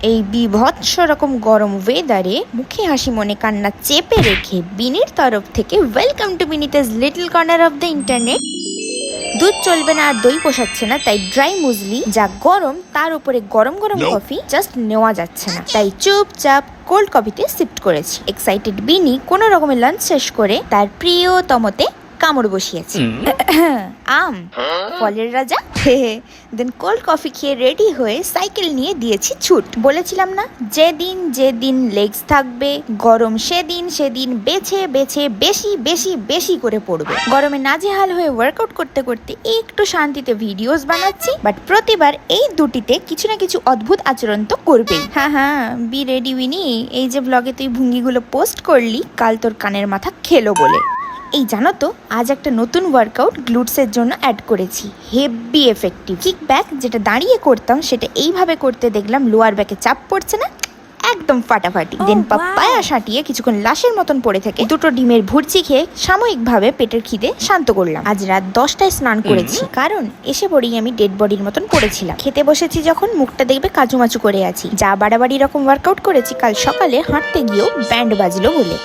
এই বিভৎস রকম গরম ওয়েদারে মুখে হাসি মনে কান্না চেপে রেখে বিনির তরফ থেকে welcome to Binita's little corner of the internet. দুধ চলবে না আর দই পোষাচ্ছে না, তাই ড্রাই মুজলি যা গরম তার উপরে গরম গরম কফি জাস্ট নেওয়া যাচ্ছে না, তাই চুপচাপ কোল্ড কফিতে শিফট করেছি। এক্সাইটেড বিনি কোনো রকমের লাঞ্চ শেষ করে তার প্রিয়তমতে কামড় বসিয়েছে। আম ফলের রাজা। দেন কোল্ড কফি খেয়ে রেডি হয়ে সাইকেল নিয়ে দিয়েছি ছুট। বলেছিলাম না, যেদিন লেগস থাকবে গরম সেদিন বেছে বেছে বেশি বেশি বেশি করে পড়বে। গরমে নাজেহাল হয়ে ওয়ার্কআউট করতে করতে একটু শান্তিতে ভিডিওস বানাচ্ছি, বাট প্রতিবার এই দুটিতে কিছু না কিছু অদ্ভুত আচরণ তো করবেই। হ্যাঁ, বি রেডি উইনি। এই যে ব্লগে তুই ভঙ্গিগুলো পোস্ট করলি, কাল তোর কানের মাথা খেলো বলে। এই জানো তো, আজ একটা নতুন ওয়ার্কআউট গ্লুটসের জন্য অ্যাড করেছি, হেভি এফেক্টিভ। কিক ব্যাক যেটা দাঁড়িয়ে করতাম সেটা এইভাবে করতে দেখলাম লোয়ার ব্যাকে চাপ পড়ছে না, একদম ফাটাফাটি। দেন পাপায়া সাটিয়ে কিছুক্ষণ লাশের মতন পড়ে থেকে দুটো ডিমের ভুর্চি খেয়ে সাময়িকভাবে পেটের খিদে শান্ত করলাম। আজ রাত 10টায় স্নান করেছি, কারণ এসে পড়েই আমি ডেড বডির মতন পড়েছিলাম। খেতে বসেছি যখন মুখটা দেখবে কাচুমাচু করে আছি, যা বাড়াবাড়ি রকম ওয়ার্কআউট করেছি কাল সকালে হাঁটতে গিয়েও ব্যান্ড বাজলো বলে।